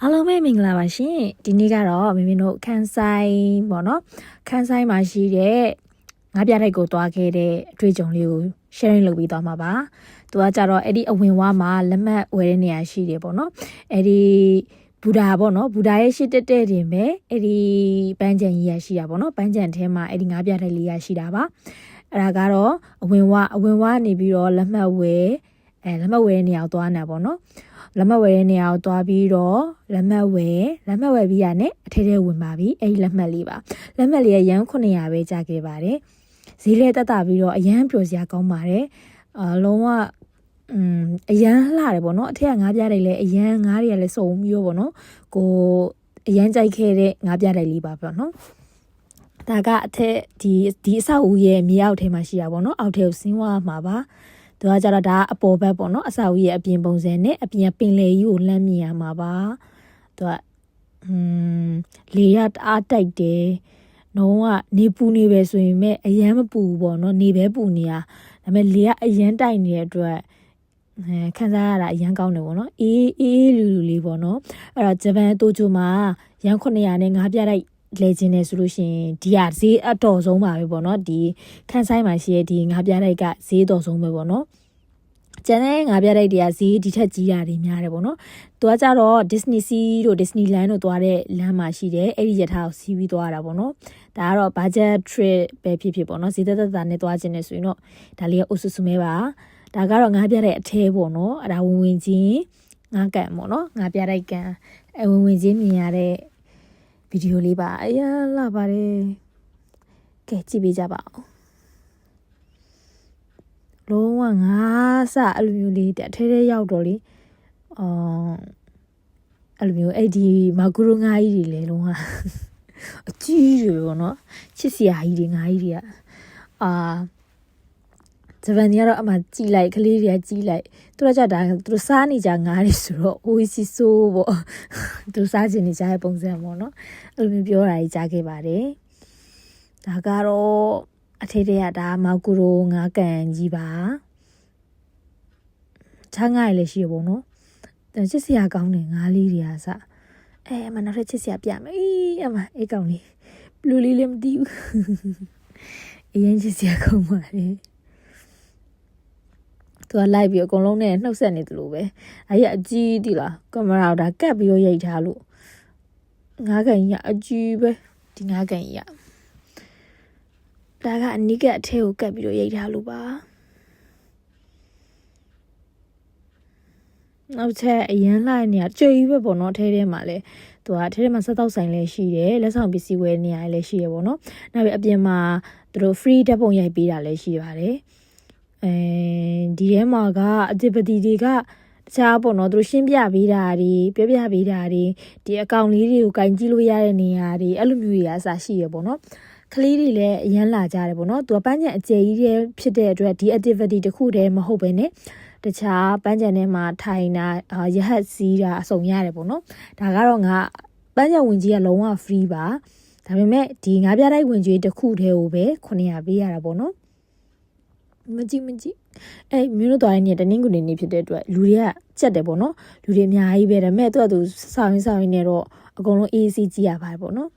အားလုံးပဲမင်္ဂလာပါရှင်ဒီနေ့ကတော့မိမိတို့ခန်းဆိုင်ပေါ့နော်ခန်းဆိုင်မှာရှိတဲ့ငါးပြတိုက်ကိုတွားခဲ့တဲ့အတွေ့အကြုံလေးကို sharing လုပ်ပြီးသွားမှာပါသူကကြတော့အဲ့ဒီအဝင်ဝါမှာလက်မှတ်ဝယ်တဲ့နေရာရှိတယ်ပေါ့နော်အဲ့ဒီဘူဒါပေါ့နော်ဘူဒါရဲ့ရှစ်တက်တဲ့တင်ပဲအဲ့ဒီပန်းချံကြီးရရှိတာပေါ့နော်ပန်းချံထဲမှာအဲ့ဒီငါးပြတိုက်လေးရရှိတာပါအဲ့ဒါကတော့အဝင်ဝနေပြီးတော့လက်မှတ်ဝယ်တဲ့နေရာကိုသွားနေပါပေါ့နော်လက်မှတ်ဝယ်တဲ့နေရာကိုသွားပြီးတော့လက်မှတ်ဝယ်ပြီးရနဲ့အထဲထဲဝင်ပါပြီအဲ့ဒီလက်မှတ်လေးပါလက်မှတ်လေးရရန်900ပဲကြာခဲ့ပါတယ်ဈေးလေးတက်တာပြီးတော့အရန်ပျော်စရာကောင်းပါတယ်လုံးဝအရန်လှတယ်ပေါ့နော်အထက်ကငါးပြတိုက်လဲအရန်ငါးတွေကလည်းစုံပြီးတော့ပေါ့နော်ကိုအရန်ကြိုက်ခဲ့တဲ့ငါးပြတိုက်လေးပါပေါ့နော်ဒါကအထက်ဒီအဆောက်အဦရဲ့မြေအောက်ထဲမှာရှိတာပေါ့နော်အောက်ထဲကိုဆင်းသွားမှာပါသူကကြတော့ဒါအပေါ်ဘက်ပေါ့နော်အဆောက်အဦရဲ့အပြင်ပုံစံနဲ့အပြင်ပင်လယ်ကြီးကိုလှမ်းမြင်ရမှာပါသူကလေရတအားတိုက်တယ်လုံးဝနေပူနေပဲဆိုရင်မဲ့အရန်မပူဘူးပေါ့နော်နေပဲပူနေရဒါပေမဲ့လေကအရန်တိုက်နေတဲ့အတွက်ခံစားရတာအရန်ကောင်းတယ်ပေါ့နော်အေးလူလေးပေါ့နော်အဲ့တော့ဂျပန်တိုကျိုမှာရန်900နဲ့ငါးပြတိုက်လဲခြင်းနေဆိုလို့ရှိရင်ဒီကဈေးအတော်ဆုံးပါပဲပေါ့နော်ဒီခန်းဆိုင်မှာရှိတဲ့ဒီငါးပြတိုက်ကဈေးတော်ဆုံးပဲပေါ့နော်ကျန်တဲ့ငါးပြတိုက်တွေကဈေးဒီထက်ကြီးတာတွေများတယ်ပေါ့နော်သူကကြတော့ Disney Sea တို့ Disneyland တို့သွားတဲ့လမ်းမှာရှိတယ်အဲ့ဒီရထားကိုစီးပြီးသွားတာပေါ့နော်ဒါကတော့ budget trip ပဲဖြစ်ပေါ့နော်ဈေးသက်သက်နဲ့သွားခြင်းနေဆိုရင်တော့ဒါလေးကအုပ်စုစုမဲပါဒါကတော့ငါးပြတိုက်အထဲပေါ့နော်အဲ့ဒါဝင်ချင်းငါးကန်ပေါ့နော်ငါးပြတိုက်ကန်ဝင်ချင်းမြင်ရတဲ့ဗီဒီယိုလေးပါအရာလာပါတယ်ကဲကြည့်ပေးကြပါဦးလုံးဝငါးစအဲ့လိုမျိုးလေးအထဲထဲရောက်တော့လေအဲ့လိုမျိုးအဲ့ဒီမာဂူရိုငါးကြီးတွေလေလုံးဝအကြီးတွေပေါ့နော်ချစ်စရာကြီးတွေငါးကြီးတွေကဂျပန်ကြီးကတော့အမှကြည်လိုက်ကလေးတွေကကြည်လိုက်သူတို့ကဒါသူတို့စားနေကြငါးတွေဆိုတော့အိုးစီဆိုးပေါ့သူစားချင်နေကြတဲ့ပုံစံပေါ့နော်အဲ့လိုမျိုးပြောတာကြီးကြားခဲ့ပါတယ်ဒါကတော့အထေတရဒါမောက်ကူရိုငါးကန်ကြီးပါချားငါးရလည်းရှိရပေါ့နော်ချစ်စရာကောင်းတယ်ငါးလေးတွေကစအမနောက်ထပ်ချစ်စရာပြမယ်အမအေးကောင်းလေးဘလူးလေးလည်းမသိဘူးအရင်ချစ်စရာကောင်းပါလေသူကလိုက်ပြီးအကုန်လုံးနဲ့နှုတ်ဆက်နေတယ်လို့ပဲအဲ့ရအကြီးတိလားကင်မရာဒါကတ်ပြီးတော့ရိုက်ထားလို့ငါးကန်ကြီးကအကြီးပဲဒီငါးကန်ကြီးကဒါကအနိကအထဲကိုကတ်ပြီးတော့ရိုက်ထားလို့ပါနောက်ချက်အရန်လိုက်နေရကြွေကြီးပဲပေါ့နော်အထဲထဲမှာလဲသူကအထဲထဲမှာဆက်တော့ဆိုင်လဲရှိတယ်လက်ဆောင်ပစ္စည်းဝယ်နေရလဲရှိရပေါ့နော်နောက်ပြီးအပြင်မှာသူတို့ free ဓာတ်ပုံရိုက်ပေးတာလဲရှိပါတယ်ဒီထဲမှာကအတစ်ပတိတွေကတခြားပေါ့နော်သူတို့ရှင်းပြပေးတာတွေပြောပြပေးတာတွေဒီအကောင့်လေးတွေကိုကင်ကြည့်လို့ရတဲ့နေရာတွေအဲ့လိုမျိုးတွေအစားရှိရပေါ့နော်ကလေးတွေလည်းအရန်လာကြတယ်ပေါ့နော်သူကပန်းချံအကျယ်ကြီးတွေဖြစ်တဲ့အတွက်ဒီ activity တစ်ခုတည်းမဟုတ်ပဲနဲ့တခြားပန်းချံထဲမှာထိုင်တာရဟတ်စီးတာအစုံရတယ်ပေါ့နော်ဒါကတော့ငါပန်းချံဝင်ကြီးကလုံးဝ free ပါဒါပေမဲ့ဒီငါးပြတိုက်ဝင်ကြီးတစ်ခုတည်းကိုပဲ900ပေးရတာပေါ့နော်မကြည့်မျိုးတို့သွားရတဲ့တနင်္ဂနွေနေ့ဖြစ်တဲ့အတွက်လူတွေကကြက်တယ်ပေါ့နော်လူတွေအများကြီးပဲဒါပေမဲ့သူစောင်းရင်းနဲ့တော့အကုန်လုံး AC ကြည့်ရပါတယ်ပေါ့နော်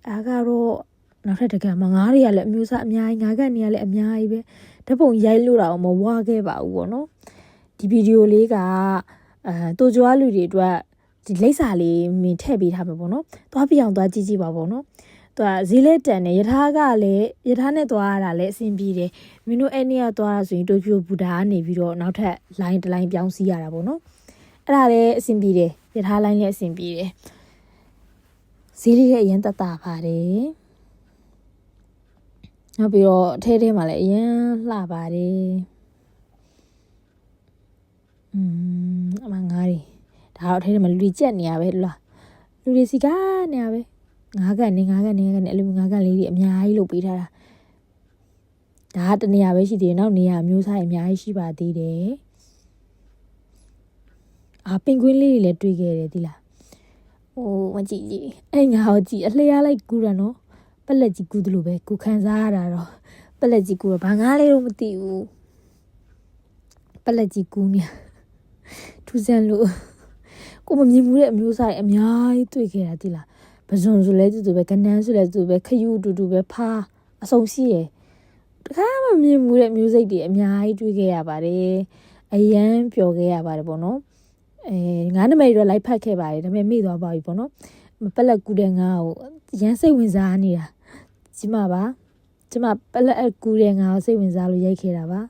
အားကတော့နောက်ထပ်တကယ်မှာငါးတွေကလည်းအမျိုးအစားအများကြီးငါးကန်တွေကလည်းအများကြီးပဲဓာတ်ပုံရိုက်လို့တော့မဝါခဲ့ပါဘူးပေါ့နော်ဒီဗီဒီယိုလေးကတိုကြွားလူတွေအတွက်ဒီလိပ်စာလေးမင်းထည့်ပေးထားမှာပေါ့နော်သွားပြအောင်သွားကြည့်ပါပေါ့နော်သူကဈေးလက်တန်နဲ့ယထာကလည်းယထာနဲ့သွားရတာလည်းအဆင်ပြေတယ်မင်းတို့အဲ့နေ့ကသွားရဆိုရင်တိုကျိုဘူဒါကနေပြီးတော့နောက်ထပ်လိုင်းတစ်လိုင်းပြောင်းစီးရတာပေါ့နော်အဲ့ဒါလည်းအဆင်ပြေတယ်ယထာလိုင်းလည်းအဆင်ပြေတယ်ဈေးလေးကအရင်တတ်တာပါတယ်နောက်ပြီးတော့အထဲထဲမှာလည်းအရင်လှပါတယ်အမငါးတွေဒါတော့အထဲထဲမှာလူတွေကြက်နေရပဲလားလူတွေစီကနေရပဲငါးကန်နေအဲ့လိုငါးကန်လေးတွေအများကြီးလုပ်ပေးထားတာဒါကတနေရာပဲရှိသေးတယ်နောက်နေရာမျိုးစားအများကြီးရှိပါသေးတယ်ပင်ကွင်းလေးတွေလည်းတွေ့ခဲ့တယ်ဒီလားမကြည့်အဲ့ငါ့ကိုကြည့်အလျားလိုက်ကူတာနော်ပလက်ကြီးကူးတယ်လို့ပဲကူခံစားရတာတော့ပလက်ကြီးကူတော့ဘာငါးလေးတော့မသိဘူးပလက်ကြီးကူနေထူးဆန်းလို့ ကိုမမြင်ဘူးတဲ့အမျိုးသားတွေအများကြီးတွေ့ခဲ့တာတိလားပဇွန်ဆိုလဲတူတူပဲကနန်းဆိုလဲတူတူပဲခယူတူတူပဲဖားအစုံရှိရယ်တခါမှမြင်ဘူးတဲ့မျိုးစိတ်တွေအများကြီးတွေ့ခဲ့ရပါတယ်အရန်ပျော်ခဲ့ရပါတယ်ပေါ့နော်ငါးနမိတ်တော့လိုက်ဖတ်ခဲ့ပါတယ်ဒါပေမဲ့မေ့သွားပါပြီပေါ့နော်ပလက်ကူတဲ့ငါ့ကိုရန်စိတ်ဝင်စားနေတာဒီမှာပါဒီမှာပလက်ကူတဲ့ငါ့ကိုစိတ်ဝင်စားလို့ရိုက်ခဲ့တာပါ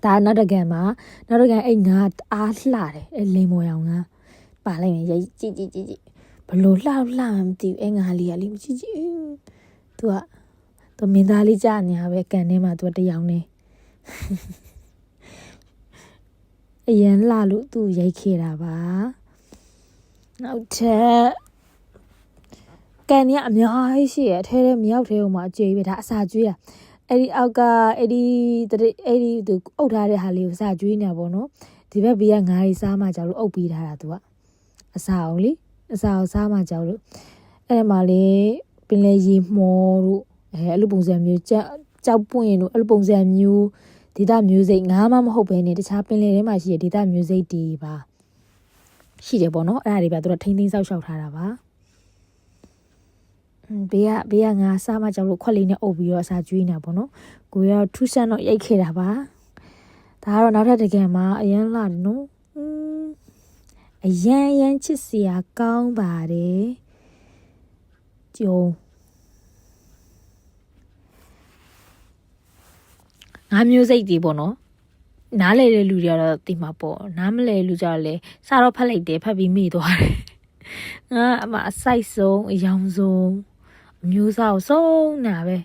ဒါနောက်တကန်မှာနောက်တကန်အဲ့ငါအားလှတယ်အဲ့လင်းမော်ရောင်ငါပါလိုက်ရင်ရိုက်ကြည့်ဘလို့လှမသိဘူးအဲ့ငါလေးကလေမကြည့်သူမင်းသားလေးကြာနေရပဲကန်ထဲမှာသူတယောက်နေအရန်လှလို့သူရိုက်ခဲ့တာပါနောက်ထပ်ကန်ကြီးအများကြီးရှိရအထဲထဲမြောက်ထဲဟိုမှာအကျေးပဲဒါအစာကျွေးရအဲ့ဒီအောက်ကအဲ့ဒီသူအုပ်ထားတဲ့ဟာလေးကိုအစာကျွေးနေပါဘောနော်ဒီဘက်ဘေးကငါးရီစားမှကြောက်လို့အုပ်ပေးထားတာသူကအစာအောင်လေအစာကိုစားမှကြောက်လို့အဲ့မှာလေပင်လေရီမော်တို့အဲ့လိုပုံစံမျိုးကြောက်ပွင့်တို့အဲ့လိုပုံစံမျိုးဒေတာမျိုးစိတ်ငါးမှမဟုတ်ဘဲနေတခြားပင်လေထဲမှာရှိတဲ့ဒေတာမျိုးစိတ်တွေပါရှိတယ်ပေါ့နော်အဲ့ဒါတွေပါသူတို့ထိန်းဆောက်ရှောက်ထားတာပါဘေးကငါစားမှကြောက်လို့ခွက်လေးနဲ့အုပ်ပြီးတော့အစာကျွေးနေတာပေါ့နော်ကိုရထူးဆန်းတော့ရိုက်ခဲ့တာပါဒါကတော့နောက်ထပ်တကယ်မှာအရန်လာနော်အရန်ချစ်စရာကောင်းပါတယ်ကြုံငါမျိုးစိတ်တွေပေါ့နော်နားလေတဲ့လူတွေကတော့သိမှာပေါ့နားမလဲလူကြတော့လေစားတော့ဖတ်လိုက်တယ်ဖတ်ပြီးမိသွားတယ်ငါအမအဆိုင်ဆုံးအယောင်ဆုံးအမျိုးစားကိုစုံနာပဲ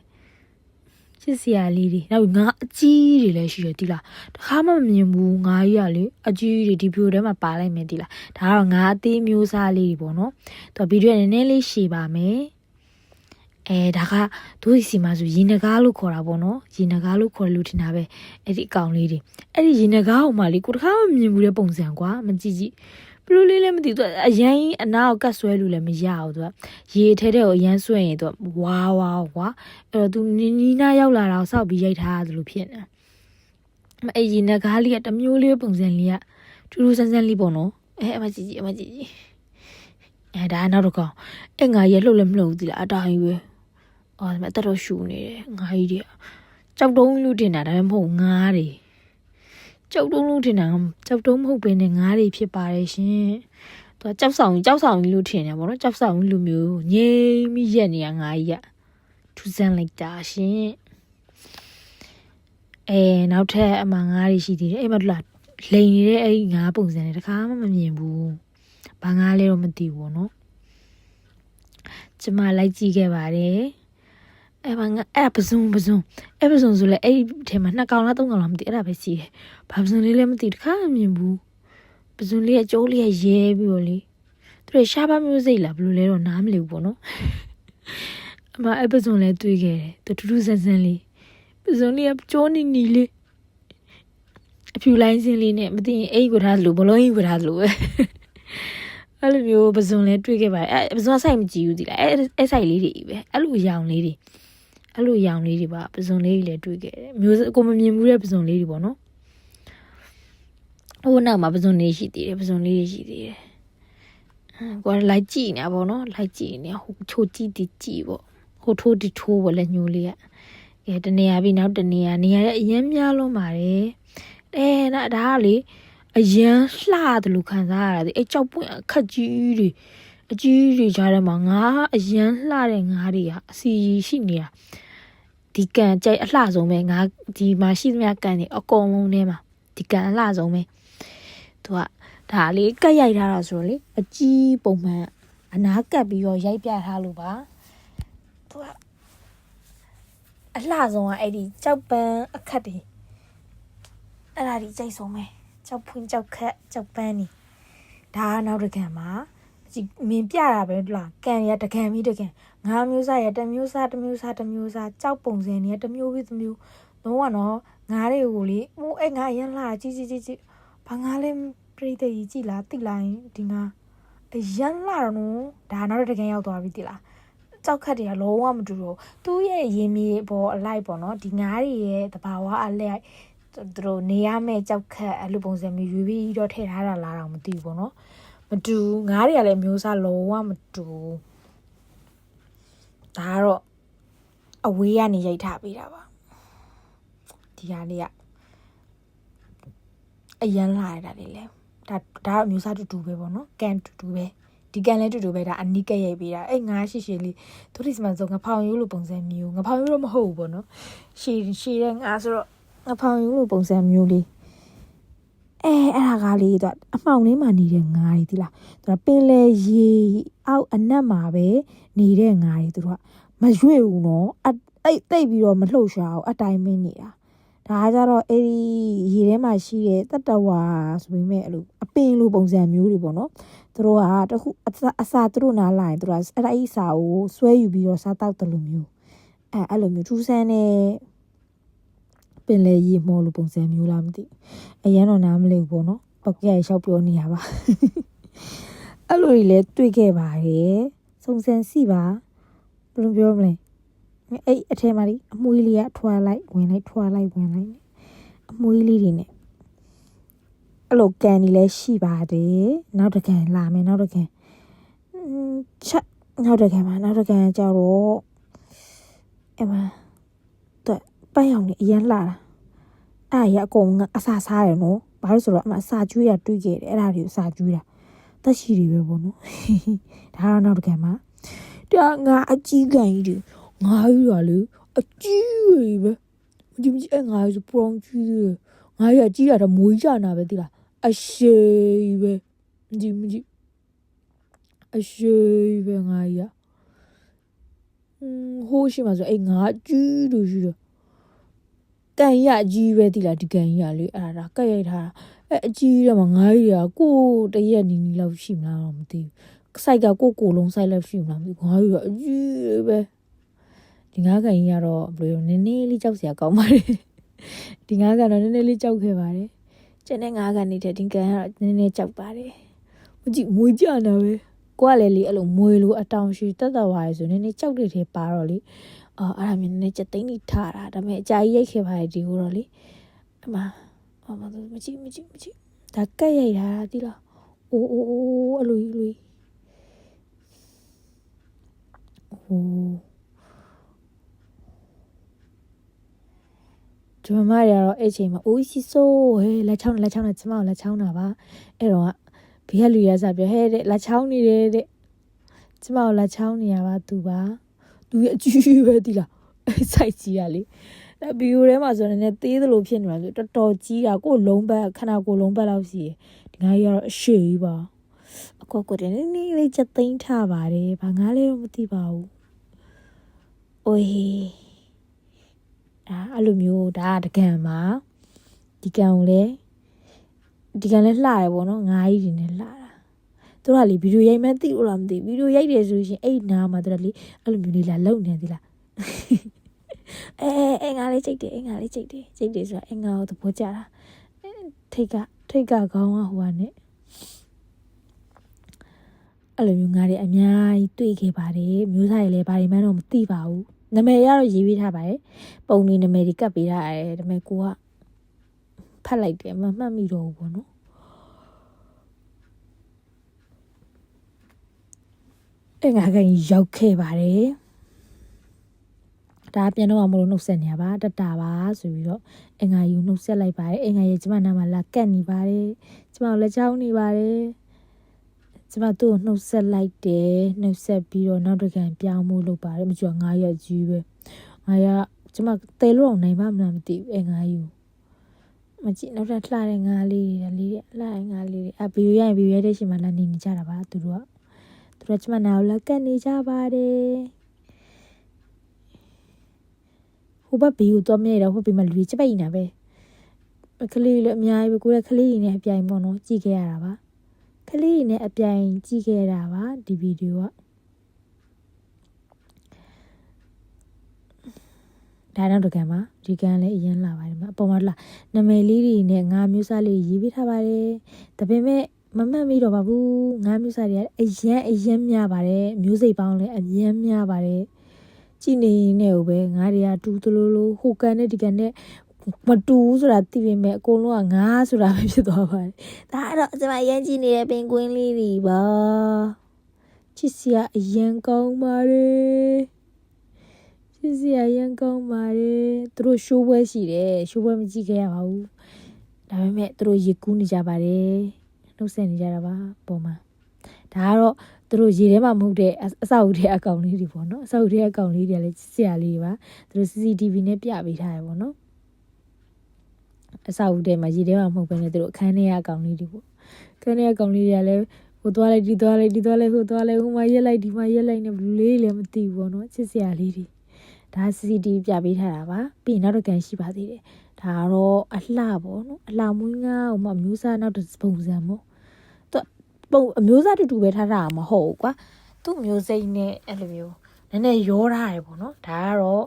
ချစ်စရာလေးတွေနောက်ငါအကြီးတွေလည်းရှိတယ်ဒီလားတခါမှမမြင်ဘူးငါကြီးကလေအကြီးတွေဒီဗီဒီယိုထဲမှာပါလိုက်မယ်ဒီလားဒါကတော့ငါအသေးမျိုးစားလေးတွေပေါ့နော်သူဗီဒီယိုနည်းနည်းလေးရှည်ပါမယ်ဒါကဒုစီမှာဆိုရင်နဂါးလို့ခေါ်တာပေါ့နော်ရင်နဂါးလို့ခေါ်လို့ထင်တာပဲအဲ့ဒီအကောင်လေးတွေအဲ့ဒီရင်နဂါးဟိုမှာလေကိုတခါမှမမြင်ဘူးတဲ့ပုံစံကွာမကြည့်ဘလူးလေးလည်းမသိသူအရန်အနာကိုကတ်ဆွဲလို့လည်းမရဘူးသူကရေထဲကိုအရန်ဆွဲရင်သူကဝါကွာအဲ့တော့သူနီးနားရောက်လာတာကိုစောက်ပြီးရိုက်ထားတယ်လို့ဖြစ်နေအဲ့ရင်နဂါးလေးကတမျိုးလေးပုံစံလေးကထူးထူးဆန်းဆန်းလေးပေါ့နော်အမကြည့်ဒါနောက်တော့ကောင်အဲ့ငါရလှုပ်လည်းမလှုပ်ဘူးဒီလားအတိုင်းကြီးပဲအော်ဒါပေမဲ့အသက်တော့ရှူနေတယ်ငါကြီးတွေကြောက်တုံးလို့တင်တာဒါပေမဲ့မဟုတ်ငါးတွေကြောက်တုံးလို့တင်တာကြောက်တုံးမဟုတ်ဘဲနဲ့ငါးတွေဖြစ်ပါတယ်ရှင်သူကကြောက်ဆောင်လို့ထင်တယ်ဗောနော်ကြောက်ဆောင်လူမျိုးငိမ့်မိရက်နေရငါကြီးကထူးဆန်းလိုက်တာရှင်နောက်ထပ်အမှငါးတွေရှိသေးတယ်အဲ့မှာလာလိန်နေတဲ့အဲ့ငါးပုံစံတွေတခါမှမမြင်ဘူးဘာငါးလဲတော့မသိဘူးဗောနော်ကျမလိုက်ကြည့်ခဲ့ပါတယ်အဲ့ပဇွန်ဆိုလဲအဲ့ဒီထဲမှာ2ကောင်လား3ကောင်လားမသိအဲ့ဒါပဲရှိတယ်ဘာပဇွန်လေးလည်းမသိတခါမှမမြင်ဘူးပဇွန်လေးကကျိုးလေးကရဲပြီးတော့လေသူတို့ရှားပါမျိုးစိတ်လားဘယ်လိုလဲတော့နားမလည်ဘူးပေါ့နော်အမအဲ့ပဇွန်လည်းတွေ့ခဲ့တယ်သူထူးထူးဆန်းဆန်းလေးပဇွန်လေးကကျိုးနီလေးအဖြူလိုင်းစင်းလေးနဲ့မသိရင်အိတ်ကိုထားလို့ဘလုံးကြီးကိုထားလို့ပဲအဲ့လိုမျိုးပဇွန်လည်းတွေ့ခဲ့ပါတယ်အဲ့ပဇွန်ဆိုင်မကြည့်ဘူးဒီလားအဲ့ဆိုင်လေးတွေပဲအဲ့လိုရောင်လေးတွေပါပဇွန်လေးတွေလည်းတွေ့ခဲ့တယ်မျိုးကိုမမြင်ဘူးတဲ့ပဇွန်လေးတွေပေါ့နော်ဟိုနောက်မှာပဇွန်လေးရှိသေးတယ်ကိုကလိုက်ကြည့်နေတာပေါ့နော်လိုက်ကြည့်နေဟိုချိုကြည့်ပေါ့ဟိုထိုးပေါ့လက်ညိုးလေးကတနေရာပြီးနောက်တနေရာရဲ့အရင်များလုံးပါတယ်ဒါကလေအရန်လှတယ်လို့ခံစားရတာအဲ့ကြောက်ပွင့်အခက်ကြီးတွေကြားထဲမှာငါအရန်လှတဲ့ငါးတွေကအစီရှိနေတာဒီကန်ကြိုက်အလှဆုံးပဲငါဒီမှာရှိသမျှကန်တွေအကုန်လုံးထဲမှာဒီကန်အလှဆုံးပဲသူကဒါလေးကတ်ရိုက်ထားတာဆိုတော့လေအကြီးပုံမှန်အနားကပ်ပြီးတော့ရိုက်ပြထားလို့ပါသူကအလှဆုံးကအဲ့ဒီကြောက်ပန်းအခက်တွေအဲ့ဒါဒီကြိုက်ဆုံးပဲကြောက်ဖွင့်ကြောက်ခက်ကြောက်ပန်းနေဒါကနောက်တကန်မှာမင်းပြတာပဲလားကန်ရတကန်ပြီးတကန်ငါမျိုးစားရတမျိုးစားကြောက်ပုံစံနေတမျိုးပြီးတစ်မျိုးတော့ကတော့ငါးတွေကိုလေဟိုအဲ့ငါရန်လာကြည့်ဘာငါလဲပြိတ္တိကြည့်လားတိလိုက်ဒီငါရန်လာတော့နော်ဒါနောက်တကန်ရောက်သွားပြီတိလားကြောက်ခက်တွေကလုံးဝမတူတော့သူ့ရဲ့ရင်းမြေပေါ်အလိုက်ပေါ့နော်ဒီငါးတွေရဲ့တဘာဝအလိုက် သူတို့နေရမယ့်ကြောက်ခက်အဲ့လိုပုံစံမျိုးရွေးပြီးတော့ထည့်ထားတာလားတော့မသိဘူးပေါ့နော်မတူငါးတွေကလည်းမျိုးစားလုံးဝမတူဒါကတော့အဝေးကနေရိုက်ထားပေးတာပါဒီဟာလေးကအရန်လာရတာလေးလဲဒါအမျိုးစားတူပဲပေါ့နော်ကန်တူပဲဒီကန်လဲတူပဲဒါအနီးကရိုက်ပေးတာအဲ့ငါးရှိလေးသူဒီစမှာဆိုငါဖောင်ရိုးလိုပုံစံမျိုးငါဖောင်ရိုးတော့မဟုတ်ဘူးပေါ့နော်ရှည်တဲ့ငါဆိုတော့ငါဖောင်ရိုးလိုပုံစံမျိုးလေးအဲ့ဒါကားလေးတော့အမှောင်လေးမှာနေတဲ့ငါးတွေဒီလားသူကပင်လေရေအောက်အနက်မှာပဲနေတဲ့ငါးတွေသူကမရွေ့ဘူးနော်အဲ့တိတ်ပြီးတော့မလှုပ်ရှားဘူးအတိုင်းမင်းနေတာဒါကကြတော့အဲ့ဒီရေထဲမှာရှိတဲ့တတဝါဆိုပေမဲ့အဲ့လိုအပင်လိုပုံစံမျိုးတွေပေါ့နော်သူတို့ကတခုအစာသူတို့နားလာရင်သူတို့ကအဲ့ဒါအစာကိုဆွဲယူပြီးတော့စားတောက်တယ်လို့မျိုးအဲ့လိုမျိုးထူးဆန်းတဲ့ပင်လေရေမော်လိုပုံစံမျိုးလားမသိအရန်တော့နားမလည်ဘူးပေါ့နော်ပောက်ကရရှောက်ပြောနေရပါအဲ့လိုကြီးလဲတွေ့ခဲ့ပါတယ်စုံစမ်းစီပါဘယ်လိုပြောမလဲအဲ့အထဲမှာလေအမွှေးလေးကထွာလိုက်ဝင်လိုက်ထွာလိုက်ဝင်လိုက်အမွှေးလေးတွေနဲ့အဲ့လိုကန်ကြီးလဲရှိပါတယ်နောက်တစ်ကန်လာမယ်နောက်တစ်ကန်ချက်နောက်တစ်ကန်မှာနောက်တစ်ကန်ကျတော့အဲ့မှာတော့ပန်းရောင်နေအရန်လာတာအဲ့ရအကုန်အစာစားတယ်နော်ဘာလို့ဆိုတော့အမအစာကျွေးရတွေးခဲ့တယ်အဲ့ဒါတွေကိုအစာကျွေးတာတက်ရှိတွေပဲပေါ့နော်ဒါတော့နောက်တစ်ကန်မှာဒါငါအကြီးကန်ကြီးတွေငါးယူရလေအကြီးကြီးပဲဒီမကြီးအဲ့ငါးယူပရောင်ကြီးတွေငါးရကြီးရတော့မွေးကြနာပဲတိလားအရှိပဲဒီမကြီးအရှိပဲငါးရဟိုးရှိမှဆိုအဲ့ငါးကြီးလို့ရှိတော့ကန်ရအကြီးပဲတိလားဒီကန်ရလေအဲ့ဒါကက်ရိုက်ထားတာအဲ့အကြီးတော့မှငါးရကိုတရက်နီလောက်ရှိမလားတော့မသိဘူးစိုက်ကကိုလုံးစိုက်လောက်ရှိမလားမသိဘူးငါးရအကြီးပဲဒီငါးကန်ကြီးကတော့ဘယ်လိုနည်းနည်းလေးကြောက်စရာကောင်းပါတယ်ဒီငါးကန်တော့နည်းနည်းလေးကြောက်ခဲ့ပါတယ်ကျန်တဲ့ငါးကန်နေတဲ့ဒီကန်ကတော့နည်းနည်းကြောက်ပါတယ်မကြည့်မွေးကြနာပဲကိုကလည်းလေအဲ့လိုမွေလိုအတောင်ရှိတက်တက်ဝါရဲဆိုနည်းနည်းကြောက်တဲ့ထဲပါတော့လေအဲ့ဒါမျိုးနည်းနည်းချက်သိမ်းနေထားတာဒါပေမဲ့အကြာကြီးရိုက်ခဲ့ပါတယ်ဒီကိုတော့လေအမမကြည့်ဒါကက်ရိုက်တာဒီလားအိုးအဲ့လိုကြီးဟိုကျမရတော့အဲ့ချိန်မှာအိုးစီဆိုးဟဲ့လက်ချောင်းကျမကိုလက်ချောင်းတာပါအဲ့တော့ဘေးကလူရစားပြောဟဲ့တဲ့လက်ချောင်းနေတယ်တဲ့ကျမကိုလက်ချောင်းနေရပါသူပါသူရဲ့အကြီးပဲဒီလားအဲ့စိုက်ကြီးရလေအဲ့ဗီဒီယိုထဲမှာဆိုနေသေးသလိုဖြစ်နေမှာဆိုတော်တော်ကြီးတာကိုလုံးပတ်ခဏကိုလုံးပတ်လောက်ရှိတယ်ဒီငါကြီးကတော့အရှိကြီးပါအကွက်ကွက်နည်းနည်းလေးချက်သိမ်းထားပါတယ်ဘာငါလဲတော့မသိပါဘူးအိုးအဲ့လိုမျိုးဒါတကန်မှာဒီကန်ကိုလည်းလှတယ်ပေါ့နော်ငါးကြီးတွေနဲ့လှတာသူတို့ကလေဗီဒီယိုရိုက်မှန်းသိလို့လားမသိဗီဒီယိုရိုက်တယ်ဆိုရင်အဲ့နားမှာသူတို့လေအဲ့လိုမျိုးလေးလာလုံနေသလားငါလေးကြိတ်တယ်ဆိုတာငါကိုသဘောကျတာထိတ်ကခေါင်းကဟိုကနဲ့အဲ့လိုမျိုးငါတွေအများကြီးတွေ့ခဲ့ပါတယ်မျိုးစားတွေလည်းဘာတွေမှတော့မသိပါဘူးနာမည်ရတော့ရေးပေးထားပါတယ်ပုံလေးနာမည်တွေကပ်ပေးထားတယ်ဒါပေမဲ့ကိုကဖတ်လိုက်တယ်မမှတ်မိတော့ဘူးပေါ့နော်ငါကရောက်ခဲ့ပါတယ်ဒါပြန်တော့မလို့နှုတ်ဆက်နေရပါတတာပါဆိုပြီးတော့ငါယူနှုတ်ဆက်လိုက်ပါတယ်ငါရဲ့ကျမနာမှာလာကတ်နေပါတယ်ကျမလက်ချောင်းနေပါတယ်ကျမသူ့ကိုနှုတ်ဆက်လိုက်တယ်နှုတ်ဆက်ပြီးတော့နောက်တစ်ခါပြောင်းမှုလုပ်ပါတယ်မကြွငါရဲ့ကြီးပဲငါရကျမတဲလို့အောင်နိုင်ပါမလားမသိဘူးငါယူမကြည့်နောက်ထပ်လှတဲ့ငါလေးတွေလှတဲ့ငါလေးတွေဗီဒီယိုရိုက်တဲ့ချိန်မှာလာနေကြတာပါသူတို့ကျမနာကိုလာကတ်နေကြပါတယ်ဟိုဘက်ဘီကိုတော့မြဲတော့ဟိုဘက်မှာလူကြီးချက်ပိတ်နေတာပဲကလေးလည်းအများကြီးပဲကိုယ်ကလေးတွေနဲ့အပြိုင်ပေါ့နော်ကြည့်ခဲ့ရတာပါကလေးတွေနဲ့အပြိုင်ကြည့်ခဲ့တာပါဒီဗီဒီယိုကဒါနောက်တစ်ကန်မှာဒီကန်လည်းအရင်လာပါတယ်မှာအပေါ်မှာနာမည်လေးတွေနဲ့ငါမျိုးစားလေးရေးပေးထားပါတယ်ဒါပေမဲ့မမှတ်မိတော့ပါဘူးငါမျိုးစားတွေကအရင်များပါတယ်မျိုးစိတ်ပေါင်းလည်းအရင်များပါတယ်ကြည့်နေနေကိုပဲငါတွေကတူတလို့ဟိုကန်နဲ့ဒီကန်နဲ့ မတူဘူးဆိုတာသိပေမဲ့အကုန်လုံးကငါဆိုတာပဲဖြစ်သွားပါတယ်ဒါအဲ့တော့ကျွန်မရမ်းကြည့်နေတဲ့ပင်ကွင်းလေးတွေပါချစ်စရာအရင်ကောင်းပါတယ်ချစ်စရာအရင်ကောင်းပါတယ်သူတို့ရှိုးပွဲရှိတယ်ရှိုးပွဲမကြည့်ခဲ့ရပါဘူးဒါပေမဲ့သူတို့ရေကူးနေကြပါတယ်နှုတ်ဆက်နေကြတာပါပုံမှန်ဒါကတော့သူတို့ရေထဲမှာမဟုတ်တဲ့အဆောက်အဦထဲအကောင်လေးတွေပေါ့နော်အဆောက်အဦထဲအကောင်လေးတွေလည်းဆရာလေးတွေပါသူတို့ CCTV နဲ့ပြပေးထားတယ်ပေါ့နော်အဆောက်အဦထဲမှာရေထဲမှာမဟုတ်ဘဲနဲ့သူတို့အခန်းထဲအကောင်လေးတွေပေါ့အခန်းထဲအကောင်လေးတွေကလည်းဟိုသွားလိုက်ဒီသွားလိုက်ဒီသွားလိုက်ဟိုသွားလိုက်ဟိုမှာရက်လိုက်ဒီမှာရက်လိုက်နဲ့ဘလူးလေးလည်းမသိဘူးပေါ့နော်ချစ်ဆရာလေးတွေဒါ CCTV ပြပေးထားတာပါပြီးရင်နောက်တစ်ကန်ရှိပါသေးတယ်ဒါကတော့အလှပေါ့နော်အလှမွေးငါ့ဟိုမှာမျိုးစားနောက်တစ်ပုံစံပေါ့ပုံအမျိုးသားတူတူပဲထားတာမဟုတ်ဘူးကွာသူ့မျိုးစိတ်နဲ့အဲ့လိုမျိုးနည်းနည်းရောထားတယ်ပေါ့နော်ဒါကတော့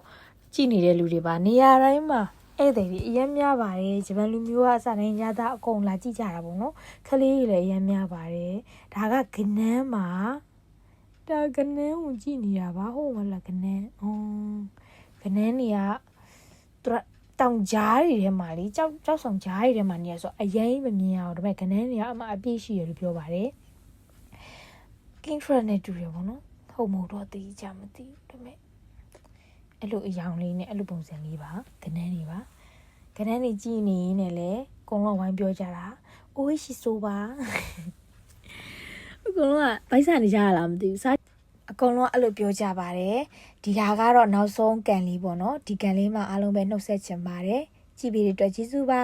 ကြည့်နေတဲ့လူတွေပါနေရာတိုင်းမှာဧည့်သည်တွေအရင်များပါတယ်ဂျပန်လူမျိုးကအစတိုင်းရတာအကုန်လာကြည့်ကြတာပေါ့နော်ခလေးတွေလည်းအရင်များပါတယ်ဒါကကနန်းမှာဒါကနန်းကိုကြည့်နေတာပါဟုတ်မလားကနန်းကနန်းနေကသူတောင်ကြားတွေထဲမှာလေကြောက်ဆောင်ကြားတွေထဲမှာနေရဆိုအရင်မမြင်ရအောင်ဒါပေမဲ့ကနန်းတွေကအမှအပြည့်ရှိရလို့ပြောပါတယ် King Fred နဲ့တူတယ်ပေါ့နော်ဟုတ်မဟုတ်တော့သိကြမသိဒါပေမဲ့အဲ့လိုအယောင်လေးနဲ့အဲ့လိုပုံစံလေးပါကနန်းတွေပါကနန်းတွေကြည့်နေရင်လည်းအကုန်လုံးဝိုင်းပြောကြတာအိုးရှိဆိုးပါအကုန်လုံးကဗိုက်ဆန်နေကြရလားမသိဘူးစားအကုန်လုံးအဲ့လိုပြောကြပါတယ်ဒီဟာကတော့နောက်ဆုံးကန်လေးပေါ့နော်ဒီကန်လေးမှာအားလုံးပဲနှုတ်ဆက်ချင်ပါတယ်ကြည့်ပြီးတဲ့အတွက်ကျေးဇူးပါ